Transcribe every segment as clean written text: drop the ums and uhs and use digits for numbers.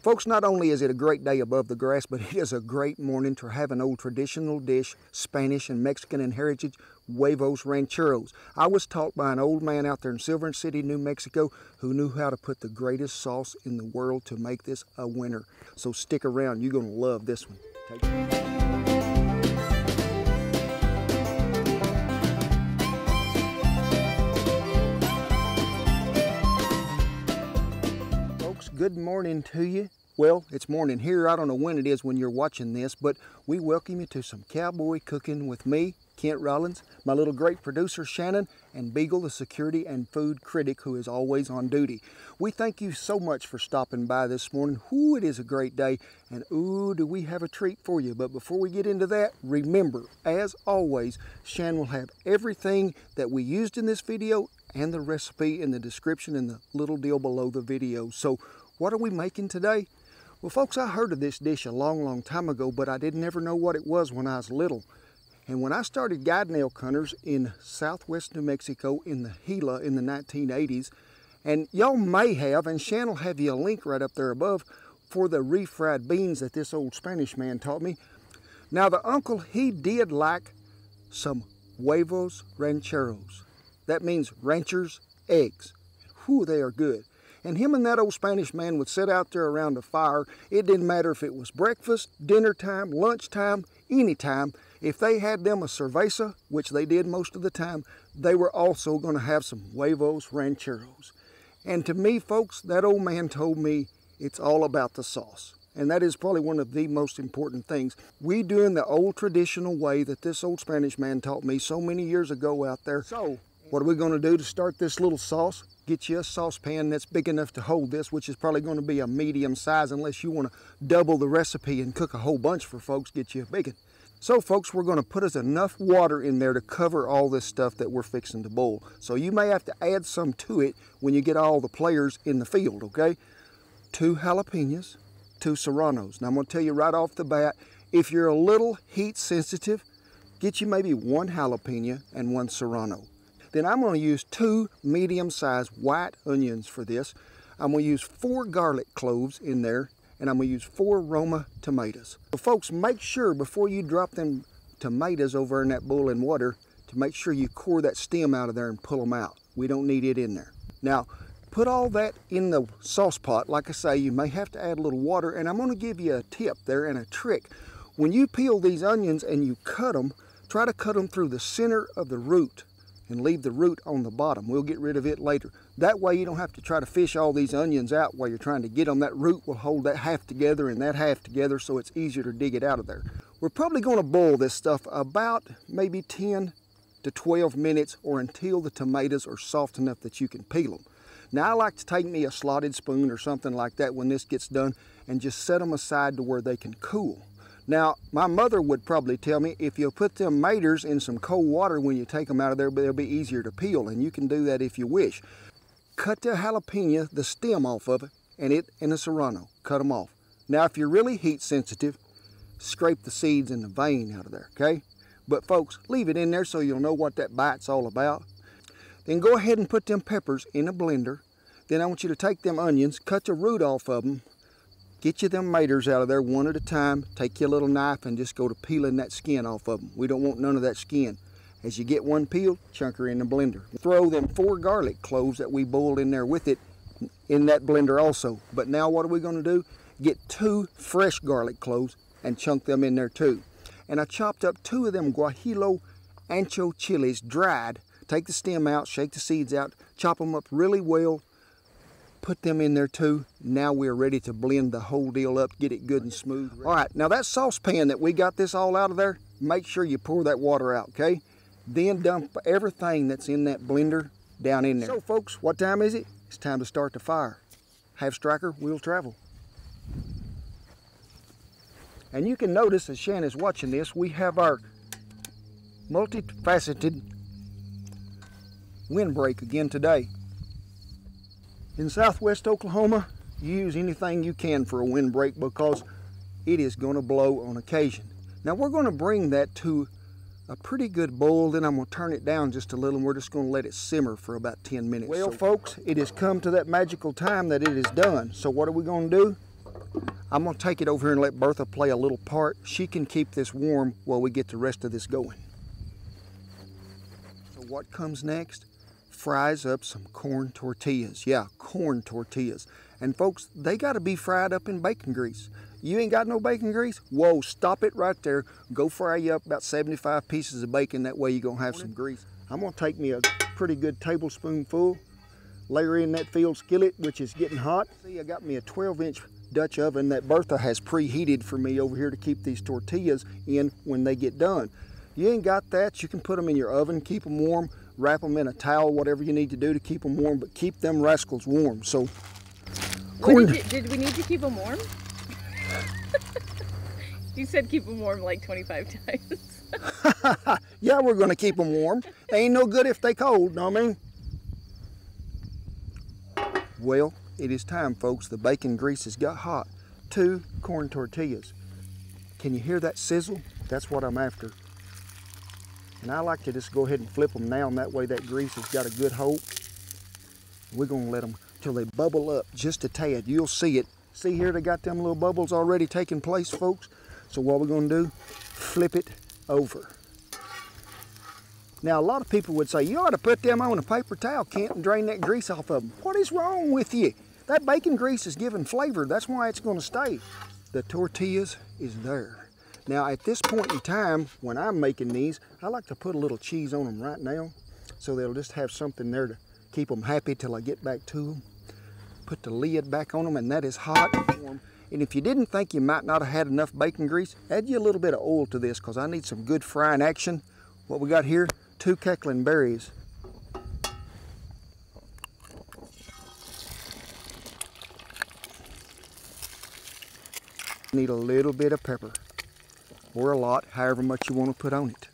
Folks, not only is it a great day above the grass, but it is a great morning to have an old traditional dish, Spanish and Mexican in heritage, Huevos Rancheros. I was taught by an old man out there in Silver City, New Mexico, who knew how to put the greatest sauce in the world to make this a winner. So stick around, you're going to love this one. Take it. Good morning to you. Well, it's morning here. I don't know when it is when you're watching this, but we welcome you to some cowboy cooking with me, Kent Rollins, my little great producer Shannon, and Beagle, the security and food critic who is always on duty. We thank you so much for stopping by this morning. Ooh, it is a great day, and ooh, do we have a treat for you. But before we get into that, remember, as always, Shannon will have everything that we used in this video and the recipe in the description in the little deal below the video. So what are we making today? Well, folks, I heard of this dish a long time ago, but I didn't ever know what it was when I was little. And when I started guiding elk hunters in southwest New Mexico in the Gila in the 1980s, and y'all may have, and Shannon will have you a link right up there above, for the refried beans that this old Spanish man taught me. Now, the uncle, he did like some Huevos Rancheros. That means ranchers' eggs. Whew, they are good. And him and that old Spanish man would sit out there around a fire. It didn't matter if it was breakfast, dinner time, lunchtime, any time. If they had them a cerveza, which they did most of the time, they were also going to have some Huevos Rancheros. And to me, folks, that old man told me it's all about the sauce. And that is probably one of the most important things. We do in the old traditional way that this old Spanish man taught me so many years ago out there. So, what are we going to do to start this little sauce? Get you a saucepan that's big enough to hold this, which is probably going to be a medium size unless you want to double the recipe and cook a whole bunch for folks, get you a big one. So folks, we're going to put us enough water in there to cover all this stuff that we're fixing to boil. So you may have to add some to it when you get all the players in the field, okay? 2 jalapenos, 2 serranos. Now I'm going to tell you right off the bat, if you're a little heat sensitive, get you maybe 1 jalapeno and 1 serrano. Then I'm going to use 2 medium-sized white onions for this. I'm going to use 4 garlic cloves in there, and I'm going to use 4 Roma tomatoes. So folks, make sure before you drop them tomatoes over in that boiling water to make sure you core that stem out of there and pull them out. We don't need it in there. Now, put all that in the sauce pot. Like I say, you may have to add a little water, and I'm going to give you a tip there and a trick. When you peel these onions and you cut them, try to cut them through the center of the root and leave the root on the bottom. We'll get rid of it later. That way you don't have to try to fish all these onions out while you're trying to get them. That root will hold that half together and that half together, so it's easier to dig it out of there. We're probably going to boil this stuff about maybe 10 to 12 minutes or until the tomatoes are soft enough that you can peel them. Now I like to take me a slotted spoon or something like that when this gets done and just set them aside to where they can cool. Now, my mother would probably tell me if you put them maters in some cold water when you take them out of there, they'll be easier to peel, and you can do that if you wish. Cut the jalapeno, the stem off of it, and the serrano. Cut them off. Now, if you're really heat sensitive, scrape the seeds and the vein out of there, okay? But folks, leave it in there so you'll know what that bite's all about. Then go ahead and put them peppers in a blender. Then I want you to take them onions, cut the root off of them, get you them maters out of there one at a time. Take your little knife and just go to peeling that skin off of them. We don't want none of that skin. As you get one peeled, chunk her in the blender. Throw them 4 garlic cloves that we boiled in there with it in that blender also. But now what are we going to do? Get 2 fresh garlic cloves and chunk them in there too. And I chopped up 2 of them guajillo ancho chilies dried. Take the stem out, shake the seeds out, chop them up really well. Put them in there too. Now we're ready to blend the whole deal up, get it good and smooth. All right, now that saucepan that we got this all out of there, make sure you pour that water out, okay? Then dump everything that's in that blender down in there. So folks, what time is it? It's time to start the fire. Have striker, we'll travel. And you can notice as Shannon's watching this, we have our multifaceted windbreak again today. In southwest Oklahoma, you use anything you can for a windbreak because it is going to blow on occasion. Now we're going to bring that to a pretty good boil, then I'm going to turn it down just a little and we're just going to let it simmer for about 10 minutes. Well folks, it has come to that magical time that it is done. So what are we going to do? I'm gonna take it over here and let Bertha play a little part. She can keep this warm while we get the rest of this going. So what comes next? Fries up some corn tortillas. Yeah, corn tortillas. And folks, they gotta be fried up in bacon grease. You ain't got no bacon grease? Whoa, stop it right there. Go fry you up about 75 pieces of bacon. That way you're gonna have some grease. I'm gonna take me a pretty good tablespoonful, layer in that field skillet, which is getting hot. See, I got me a 12-inch Dutch oven that Bertha has preheated for me over here to keep these tortillas in when they get done. You ain't got that, you can put them in your oven, keep them warm, wrap them in a towel, whatever you need to do to keep them warm, but keep them rascals warm. So, did we need to keep them warm? You said keep them warm like 25 times. Yeah, we're gonna keep them warm. They ain't no good if they cold, know what I mean? Well, it is time, folks. The bacon grease has got hot. 2 corn tortillas. Can you hear that sizzle? That's what I'm after. And I like to just go ahead and flip them now, and that way that grease has got a good hold. We're gonna let them till they bubble up just a tad. You'll see it. See here, they got them little bubbles already taking place, folks. So what we're gonna do, flip it over. Now, a lot of people would say, you ought to put them on a paper towel, Kent, and drain that grease off of them. What is wrong with you? That bacon grease is giving flavor. That's why it's gonna stay. The tortillas is there. Now, at this point in time, when I'm making these, I like to put a little cheese on them right now, so they'll just have something there to keep them happy till I get back to them. Put the lid back on them, and that is hot and warm. And if you didn't think you might not have had enough bacon grease, add you a little bit of oil to this, because I need some good frying action. What we got here, 2 cackling berries. Need a little bit of pepper, or a lot, however much you want to put on it.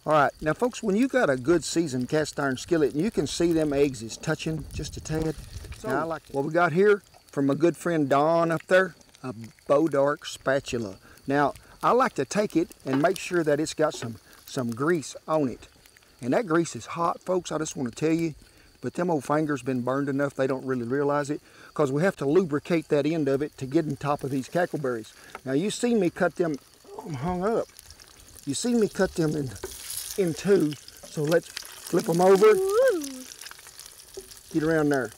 All right, now folks, when you got a good seasoned cast iron skillet, and you can see them eggs is touching just a tad. So, now I like what we got here from my good friend Don up there, a Bodark spatula. Now, I like to take it and make sure that it's got some grease on it. And that grease is hot, folks, I just want to tell you. But them old fingers been burned enough they don't really realize it, because we have to lubricate that end of it to get on top of these cackleberries. Now, you see me cut them, I'm hung up. You see me cut them in 2, so let's flip them over. Get around there.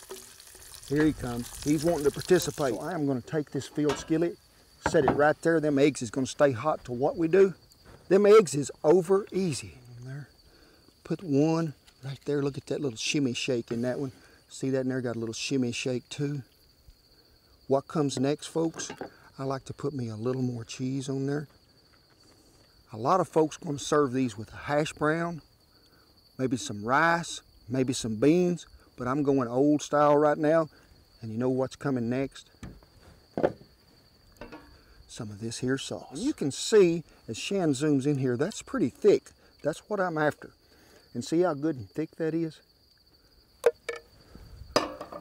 Here he comes. He's wanting to participate. So I am going to take this field skillet, set it right there. Them eggs is going to stay hot till what we do. Them eggs is over easy. There. Put one right there. Look at that little shimmy shake in that one. See that in there? Got a little shimmy shake too. What comes next, folks? I like to put me a little more cheese on there. A lot of folks going to serve these with a hash brown, maybe some rice, maybe some beans, but I'm going old style right now. And you know what's coming next? Some of this here sauce. And you can see as Shan zooms in here, that's pretty thick. That's what I'm after. And see how good and thick that is?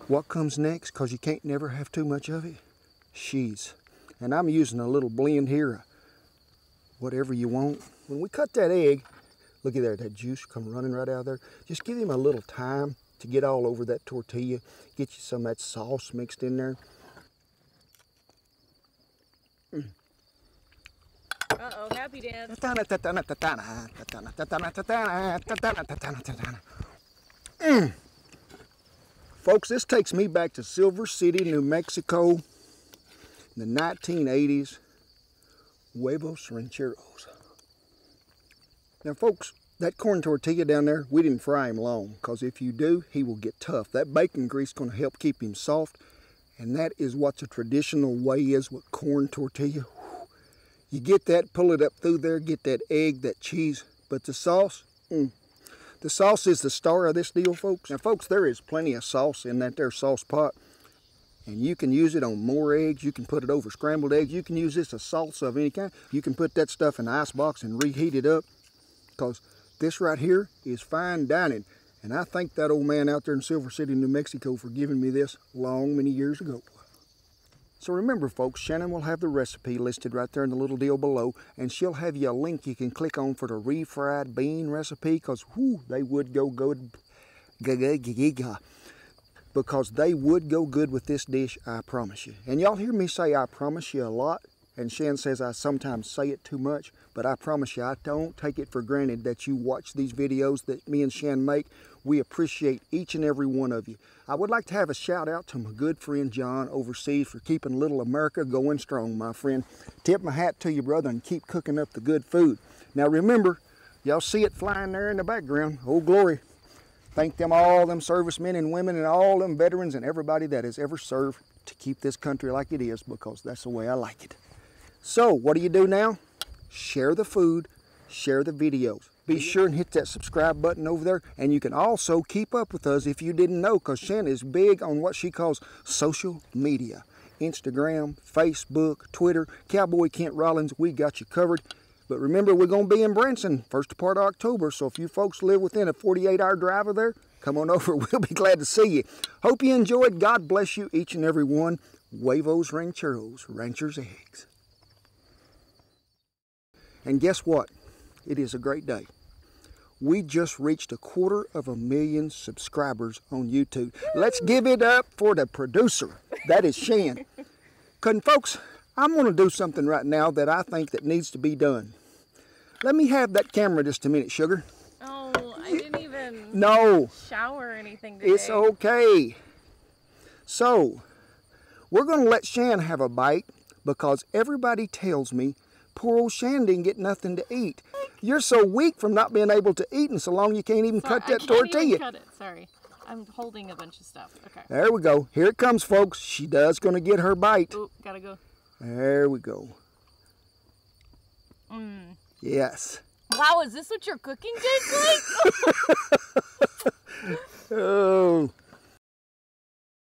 What comes next, because you can't never have too much of it? Cheese. And I'm using a little blend here, whatever you want. When we cut that egg, look at there, that juice come running right out of there. Just give him a little time to get all over that tortilla. Get you some of that sauce mixed in there. Uh-oh, happy dance. Folks, this takes me back to Silver City, New Mexico, in the 1980s. Huevos Rancheros. Now, folks, that corn tortilla down there, we didn't fry him long, because if you do, he will get tough. That bacon grease is going to help keep him soft, and that is what the traditional way is with corn tortilla. You get that, pull it up through there, get that egg, that cheese, but the sauce, the sauce is the star of this deal, folks. Now, folks, there is plenty of sauce in that there sauce pot, and you can use it on more eggs. You can put it over scrambled eggs. You can use this as salsa of any kind. You can put that stuff in the ice box and reheat it up, because this right here is fine dining. And I thank that old man out there in Silver City, New Mexico for giving me this many years ago. So remember, folks, Shannon will have the recipe listed right there in the little deal below, and she'll have you a link you can click on for the refried bean recipe, because they would go good. because they would go good with this dish, I promise you. And y'all hear me say I promise you a lot, and Shan says I sometimes say it too much, but I promise you I don't take it for granted that you watch these videos that me and Shan make. We appreciate each and every one of you. I would like to have a shout out to my good friend John overseas for keeping little America going strong, my friend. Tip my hat to you, brother, and keep cooking up the good food. Now remember, y'all see it flying there in the background, Old Glory. Thank them, all them servicemen and women and all them veterans and everybody that has ever served to keep this country like it is, because that's the way I like it. So what do you do now? Share the food, share the videos. Be sure and hit that subscribe button over there, and you can also keep up with us if you didn't know, because Shan is big on what she calls social media. Instagram, Facebook, Twitter, Cowboy Kent Rollins, we got you covered. But remember, we're going to be in Branson first part of October, so if you folks live within a 48-hour drive of there, come on over. We'll be glad to see you. Hope you enjoyed. God bless you, each and every one. Huevos Rancheros, Rancher's Eggs. And guess what? It is a great day. We just reached 250,000 subscribers on YouTube. Let's give it up for the producer. That is Shan. And folks, I'm going to do something right now that I think that needs to be done. Let me have that camera just a minute, sugar. Oh, I didn't even shower or anything today. It's okay. So, we're going to let Shan have a bite because everybody tells me poor old Shan didn't get nothing to eat. You're so weak from not being able to eat and so long you can't even cut that tortilla. I can't even cut it, sorry. I'm holding a bunch of stuff. Okay. There we go. Here it comes, folks. She does going to get her bite. Oop, gotta go. There we go. Yes. Wow, is this what your cooking tastes like? Oh.